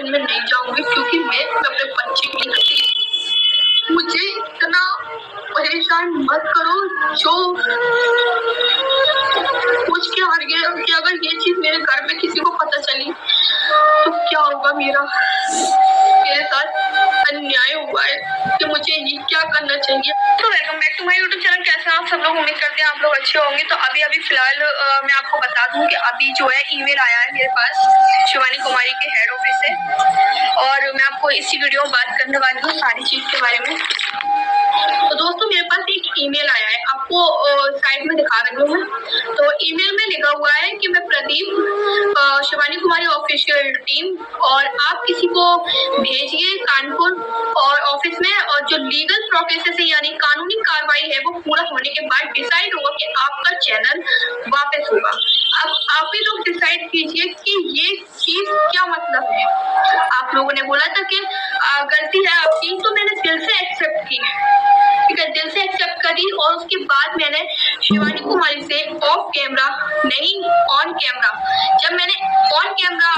Relation में नहीं जाऊंगी, क्योंकि मैं अपने बच्चे की नहीं। मुझे इतना परेशान मत करो जो पूछ के हार गया कि अगर ये चीज मेरे घर में किसी को पता चली तो क्या होगा। मेरे साथ अन्याय हुआ है कि मुझे ये क्या करना चाहिए। तो welcome back to my YouTube channel. कैसे आप सब लोग, उम्मीद करते हैं आप लोग अच्छे होंगे। तो अभी फिलहाल मैं आपको बता दूं कि अभी जो है ईमेल आया है मेरे पास शिवानी कुमारी के हेड ऑफिस से, और मैं आपको इसी वीडियो में बात करने वाली हूँ सारी चीज के बारे में। तो दोस्तों मेरे पास एक ईमेल आया है, आपको साइड में दिखा रही हूँ मैं। तो ईमेल में लिखा हुआ है कि मैं प्रदीप शिवानी कुमारी ऑफिशियल टीम, और आप किसी को भेजिए कानपुर और ऑफिस में, और जो लीगल प्रोसेस है यानी कानूनी कार्रवाई है वो पूरा होने के बाद डिसाइड होगा कि आपका चैनल वापस होगा। अब आप ही लोग डिसाइड कीजिए कि ये चीज क्या मतलब है। आप लोगों ने बोला था कि गलती है आपकी, तो मैंने दिल से एक्सेप्ट की, ठीक है, दिल से एक्सेप्ट करी। और उसके बाद मैंने शिवानी कुमारी से ऑफ कैमरा नहीं ऑन कैमरा, जब मैंने ऑन कैमरा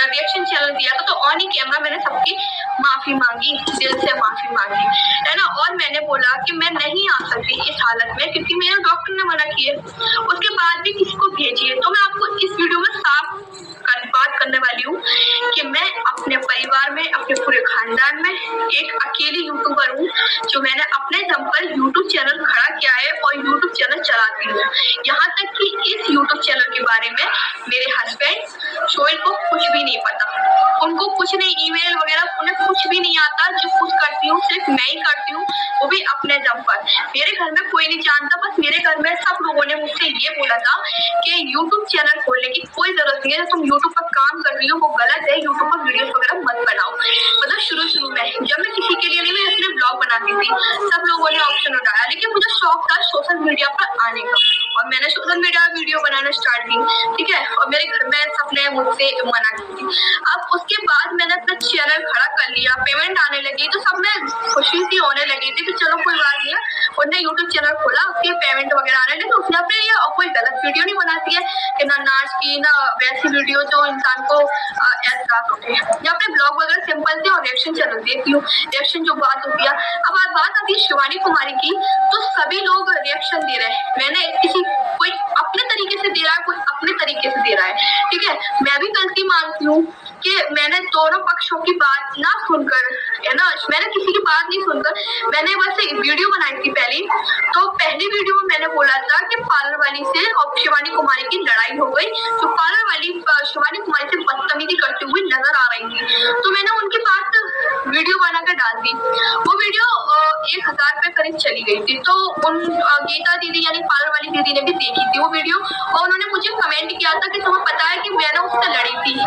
रिएक्शन चैनल दिया था तो ऑन ही कैमरा मैंने सबकी माफी मांगी, दिल से माफी मांगी, है ना। और मैंने बोला कि मैं नहीं आ सकती इस हालत में, क्योंकि मेरे डॉक्टर ने मना किया। उसके बाद भी किसी को भेजिए। तो मैं आपको इस वीडियो में साफ बात करने वाली हूँ कि मैं अपने परिवार में, अपने पूरे खानदान में एक अकेली यूट्यूबर हूँ, जो मैंने अपने दम पर यूट्यूब चैनल खड़ा किया है और यूट्यूब चैनल चलाती हूँ। यहाँ तक कि इस यूट्यूब चैनल के बारे में मेरे हस्बैंड शोएल को कुछ भी नहीं पता, उनको कुछ नहीं, ईमेल वगैरह उन्हें कुछ भी नहीं आता। जो कुछ करती हूँ सिर्फ मैं ही करती हूँ, वो भी अपने दम पर। मेरे घर में कोई नहीं जानता, बस मेरे घर में सब लोगों ने मुझसे ये बोला था कि यूट्यूब चैनल खोलने की कोई जरूरत नहीं है, तुम यूट्यूब पर काम कर रही हो वो गलत है, यूट्यूब पर वीडियोस वगैरह मत बनाओ। मतलब शुरू में जब मैं किसी के लिए नहीं, मैं अपने ब्लॉग बनाती थी, सब लोगों ने ऑप्शन उठाया, लेकिन मुझे शौक था सोशल मीडिया पर आने का, और मैंने सोशल मीडिया वीडियो बनाना स्टार्ट की, ठीक है। और मेरे घर में सबने मुझसे मना की थी। अब उसके बाद मैंने अपना चैनल खड़ा कर लिया, पेमेंट आने लगी, तो सब में खुशी सी होने लगी थी कि चलो कोई बात नहीं है, उन्होंने यूट्यूब चैनल खोला, उसके पेमेंट वगैरह आने लगे, तो उसने अपने लिए कोई गलत वीडियो नहीं बनाती है कि ना नाच की ना वैसी वीडियो जो इंसान को एहसास होते हैं। यहाँ पे ब्लॉग वगैरह सिंपल थे और रिएक्शन चैनल देती हूँ, रिएक्शन जो बात होती है। अब बात आती है शिवानी कुमारी की, तो सभी लोग रिएक्शन दे रहे हैं। मैंने किसी कोई अपने तरीके से दे रहा है, कोई अपने तरीके से दे रहा है, ठीक है। मैं भी गलती मानती हूँ कि मैंने दोनों पक्षों की बात ना सुनकर, है ना, मैंने किसी की बात नहीं सुनकर मैंने बस एक वीडियो बनाई थी पहली। तो पहली वीडियो में मैंने बोला था कि पार्लर वाली से और शिवानी कुमारी की लड़ाई हो गई, जो पार्लर वाली शिवानी कुमारी से बदतमीजी करती हुई नजर आ रही थी, तो मैंने उनकी बात वीडियो बनाकर डाल दी। वो वीडियो 1000 पे करीब चली गई थी। तो उन गीता दीदी यानी पार्लर वाली दीदी ने भी देखी थी वो वीडियो, और उन्होंने मुझे कमेंट किया था कि तुम्हें पता है कि मैंने उससे लड़ी थी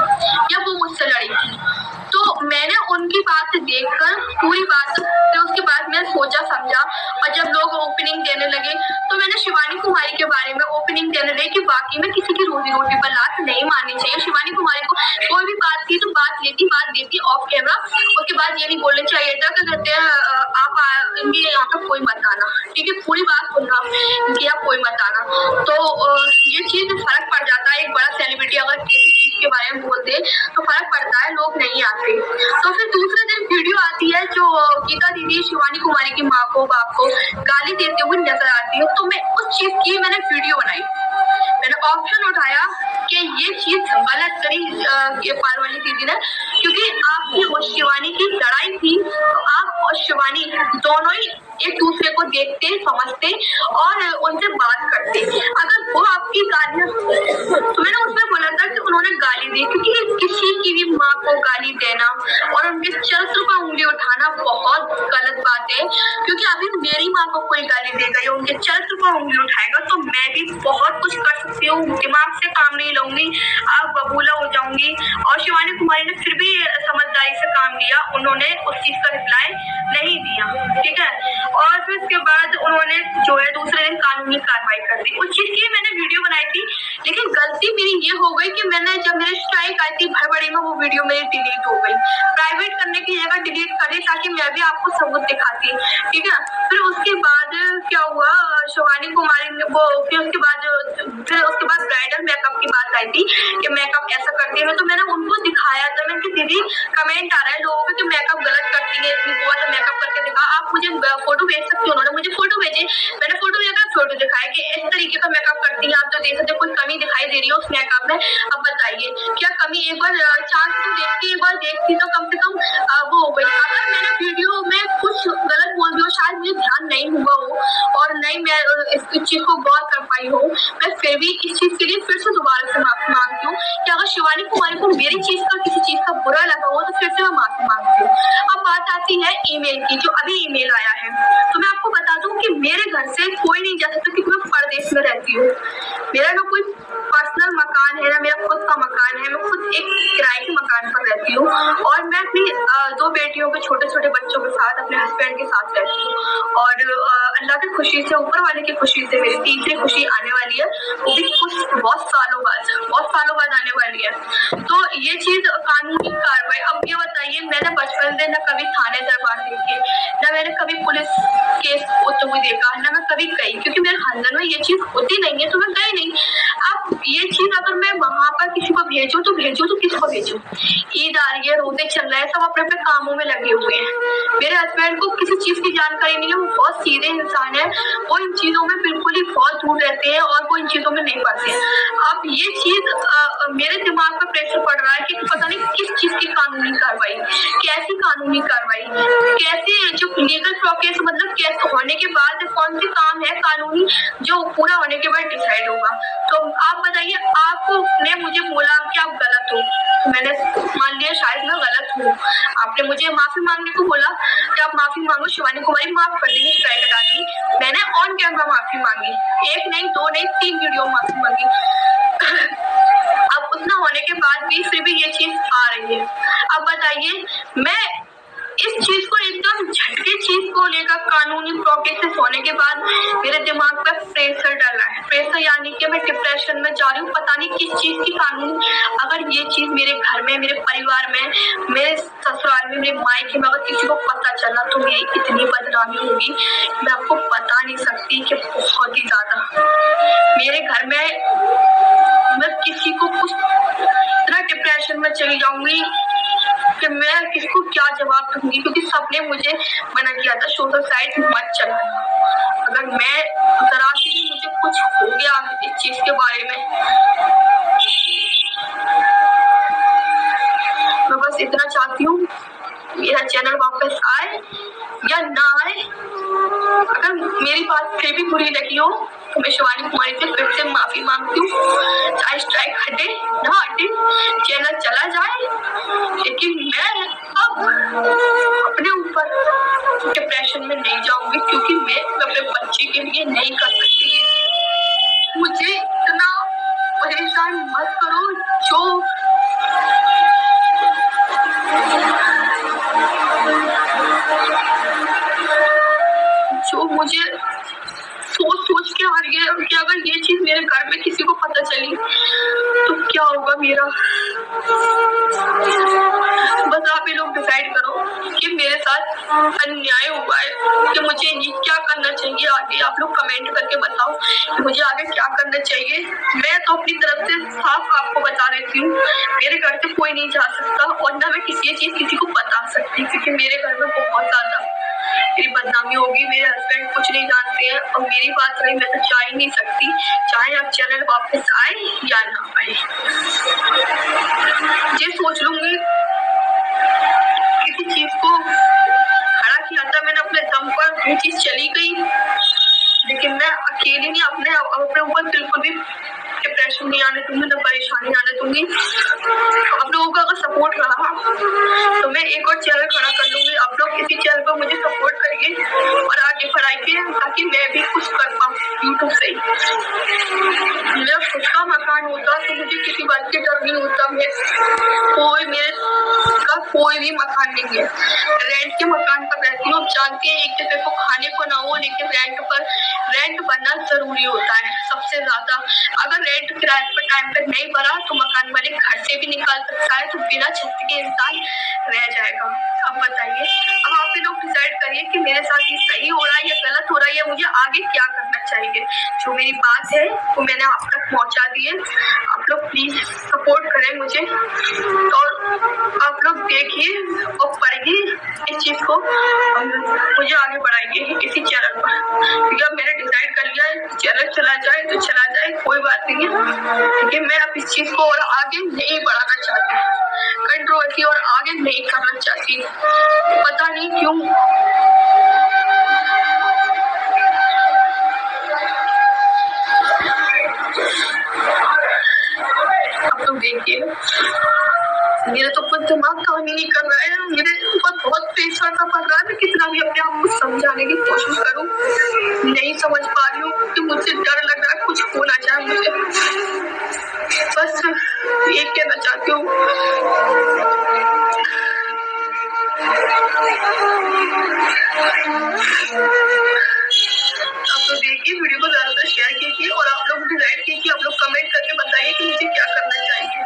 या वो मुझसे लड़ी थी। तो मैंने उनकी बात देखकर पूरी बात, फिर उसके बाद मैं सोचा समझा, और जब लोग ओपनिंग देने लगे तो मैंने शिवानी कुमारी के बारे में ओपनिंग देने लगी कि बाकी में किसी की रोजी रोटी पर लात नहीं मारनी चाहिए। शिवानी कुमारी को कोई भी बात थी तो बात लेती ऑफ कैमरा। उसके बाद ये नहीं बोलना चाहिए था कि कहते हैं आप इनके यहाँ पे कोई मत आना, ठीक है, पूरी बात सुनना, इनके यहाँ कोई मत आना। तो ये चीज फर्क पड़ जाता है, एक बड़ा सेलिब्रिटी अगर किसी चीज के बारे में बोल दे तो फर्क पड़ता है, लोग नहीं आते। तो फिर दूसरे दिन वीडियो आती है जो गीता दीदी शिवानी कुमारी की माँ को बाप को गाली देते हुए नजर आती है। तो मैं उस चीज की मैंने वीडियो बनाई, मैंने ऑप्शन उठाया कि ये चीज गलत करी ये पाल वाली दीदी ने, क्योंकि आपकी और शिवानी की लड़ाई थी, तो आप और शिवानी दोनों ही एक दूसरे को देखते समझते और उनसे बात करते। अगर वो आपकी गालियां, तो मैंने उसमें बोला था कि उन्होंने गाली दी, क्योंकि किसी की भी माँ को गाली देना और उनके चरित्र पर उंगली उठाना बहुत गलत बात है। क्योंकि अभी मेरी माँ को कोई गाली देगा या उनके चरित्र पर उंगली उठाएगा तो मैं भी बहुत कुछ कर सकती हूँ, दिमाग से काम नहीं लूंगी, आप बबूला हो जाऊंगी। और शिवानी कुमारी ने फिर भी समझदारी से काम लिया, उन्होंने उस चीज का रिप्लाई नहीं दिया, ठीक है। और फिर उसके बाद उन्होंने जो है दूसरे दिन कानूनी कार्रवाई कर दी। उस चीज की मैंने वीडियो बनाई थी, लेकिन गलती मेरी ये हो गई कि मैंने जब मेरे स्ट्राइक आई थी भड़बड़ी में, वो वीडियो मेरी डिलीट हो गई। प्राइवेट करने की जगह डिलीट कर दी ताकि मैं भी आपको सबूत दिखाती, ठीक है। फिर उसके बाद क्या हुआ, शिवानी कुमारी ने वो फिर उसके बाद ब्राइडल मेकअप की बात आई थी कि मेकअप ऐसा करती है, तो मैंने उनको दिखाया था। मैं कि दीदी कमेंट आ रहा है लोगों का कि मेकअप गलत करती है, इतनी हुआ तो मेकअप करके दिखा, आप मुझे फोटो भेज सकते हो। उन्होंने मुझे फोटो भेजे, मैंने फोटो भेजा, फोटो दिखाया कि इस तरीके का मेकअप करती है, आप तो देख सकते कोई कमी दिखाई दे रही है उस मेकअप में। अब बताइए क्या कमी, एक बार चांस तो देखती, एक बार देखती तो कम से कम वो हो गई। अगर मैंने वीडियो में कुछ गलत बोल दिया, शायद मुझे ध्यान नहीं हुआ हो और नहीं मैं इस चीज को गौर कर पाई हूँ, मैं फिर भी इस चीज के लिए फिर से दोबारा से माफी मांगती हूँ कि अगर शिवानी कुमारी को मेरी चीज का किसी चीज का बुरा लगा हो तो फिर से मैं माफी मांगती हूँ। अब बात आती है ईमेल की, जो अभी ईमेल आया है, तो मैं आपको बता दूं कि मेरे घर से कोई नहीं जा सकता क्योंकि मैं परदेश में रहती हूँ। मेरा ना कोई पर्सनल मकान है, ना मेरा खुद का मकान है, मैं खुद एक किराए के मकान पर रहती हूँ और मैं अपनी 2 बेटियों के छोटे छोटे बच्चों के साथ अपने हस्बैंड के साथ रहती हूँ। और अल्लाह की खुशी से, ऊपर वाले की खुशी से मेरी तीसरी खुशी आने वाली है, वो भी कुछ बहुत सालों बाद आने वाली है। तो ये चीज कानूनी कार्रवाई। अब ये बताइए, मैंने बचपन से न कभी थाने दरबार देखे, न मैंने कभी पुलिस केस होते हुए देखा, न मैं कभी गई, क्योंकि मेरे खानदान में ये चीज होती नहीं है तो मैं गई नहीं। अब ये चीज अगर मैं वहां पर किसी को भेजूं तो किसको भेजूं? ईद आ रही है, रोजे चल रहे हैं, सब अपने अपने कामों में लगे हुए हैं। मेरे हस्बैंड को किसी चीज की जानकारी नहीं है, वो बहुत सीधे इंसान है, वो इन चीजों में बिल्कुल ही बहुत दूर रहते हैं और वो इन चीजों में नहीं पड़ते हैं। अब ये चीज मेरे दिमाग पर प्रेशर पड़ रहा है कि पता नहीं किस चीज की कानूनी कार्रवाई, कैसी कानूनी कार्रवाई, कैसे जो लीगल प्रोसेस, मतलब कैसे होने के बाद कौन से काम है कानूनी जो पूरा होने के बाद डिसाइड होगा। तो आप बताइए, आपने मुझे बोला कि आप गलत हो, मैंने मान लिया शायद मैं गलत हूँ, आपने मुझे माफी मांगने को बोला कि आप माफी मांगो, शिवानी कुमारी माफ कर देंगे, स्ट्राइक हटा दी। मैंने ऑन कैमरा माफी मांगी, 1 नहीं 2 नहीं 3 वीडियो माफी मांगी। अब उतना होने के बाद भी फिर भी ये चीज आ रही है। अब बताइए, मैं इस चीज को एकदम झटके चीज को लेकर कानूनी प्रोसेस होने के बाद मेरे दिमाग पर प्रेशर डाला है। प्रेशर यानी कि मैं डिप्रेशन में जा रही हूँ, पता नहीं किस चीज की कानून। अगर ये चीज मेरे घर में, मेरे परिवार में, मेरे ससुराल में, मेरे मायके में अगर किसी को पता चला तो मेरी इतनी बदनामी होगी, मैं आपको बता नहीं सकती कि बहुत ही ज्यादा। मेरे घर में मैं किसी को कुछ इतना डिप्रेशन में चली जाऊंगी कि मैं किसको क्या जवाब दूंगी, क्योंकि सबने मुझे मना किया था सोशल साइट मत चलाना। अगर मैं जरा से भी मुझे कुछ हो गया इस चीज के बारे में, मैं बस इतना चाहती हूँ मेरा चैनल वापस आए या ना आए। अगर मेरी बात फिर भी बुरी लगी हो तो मैं शिवानी कुमारी से फिर से माफी मांगती हूँ, चाहे स्ट्राइक हटे ना हटे, चैनल चला जाए, लेकिन मैं अब अपने ऊपर डिप्रेशन में नहीं जाऊंगी, क्योंकि मैं अपने बच्चे के लिए नहीं कर सकती। मुझे इतना परेशान मत करो, जो मुझे सोच के आ रही है कि अगर ये चीज मेरे घर में किसी को पता चली तो क्या होगा मेरा। बस आप ये लोग डिसाइड करो कि मेरे साथ अन्याय हुआ है कि मुझे ये क्या करना चाहिए आगे। आप लोग कमेंट करके बताओ कि मुझे आगे क्या करना चाहिए। मैं तो अपनी तरफ से साफ आपको बता देती हूँ, मेरे घर से कोई नहीं जा सकता और ना मैं किसी चीज किसी को बता सकती, क्योंकि मेरे घर में बहुत ज्यादा मेरी बदनामी होगी। मेरे हस्बैंड कुछ नहीं जानते हैं और मेरी बात रही, मैं तो जा ही नहीं सकती, चाहे आप चैनल वापस आए या ना आए। ये सोच लूंगी किसी चीज को खड़ा किया था मैंने अपने दम पर, वो चीज चली गई, लेकिन मैं अकेली नहीं, अपने ऊपर बिल्कुल भी डिप्रेशन नहीं आने दूंगी, ना परेशानी आने दूंगी। आप लोगों का अगर सपोर्ट रहा तो मैं एक और चैनल खड़ा कर लूंगी। आप लोग इसी चैनल पर मुझे सपोर्ट करिए और आगे बढ़ाइए, ताकि मैं भी कुछ कर पाऊँ यूट्यूब से। मेरा खुद का मकान होता तो मुझे किसी बात की डर नहीं होता, मैं कोई मेरे का कोई भी मकान नहीं है, रेंट के मकान पर रहती हूँ। जानते हैं एक जगह को खाने को ना हो, लेकिन रेंट भरना जरूरी होता है सबसे ज्यादा। अगर रेंट किराए पर टाइम पर नहीं भरा तो मकान मालिक घर से भी निकाल सकता है, तो बिना छत के इंसान रह जाएगा। अब बताइए, अब आप लोग डिसाइड करिए कि मेरे साथ ये सही हो रहा है या गलत हो रहा है, या मुझे आगे क्या करना चाहिए। जो मेरी बात है वो मैंने आप तक पहुंचा दी है। आप लोग प्लीज सपोर्ट करें मुझे, और आप लोग देखिए और पढ़िए इस चीज को, मुझे आगे बढ़ाइए इसी चैनल पर। क्योंकि अब मैंने डिसाइड कर लिया है, चैनल चला जाए तो चला जाए, कोई बात नहीं है। क्योंकि मैं अब इस चीज को और आगे नहीं बढ़ाना चाहती, कंट्रोवर्सी और आगे नहीं करना चाहती, पता नहीं क्यों। अब तो देखिए, मेरा तो कुछ दिमाग काम ही नहीं कर रहा है, मेरे ऊपर बहुत प्रेशर सा पड़ रहा है। मैं कितना भी अपने आप को समझाने की कोशिश करूं, नहीं समझ पा रही हूँ कि मुझसे डर लग रहा है कुछ हो ना जाए मुझे। बस ये कहना चाहती हूँ, आप लोग देखिए, वीडियो को ज्यादातर शेयर कीजिए, और आप लोग डिसाइड कीजिए, आप लोग कमेंट करके बताइए कि मुझे क्या करना चाहिए।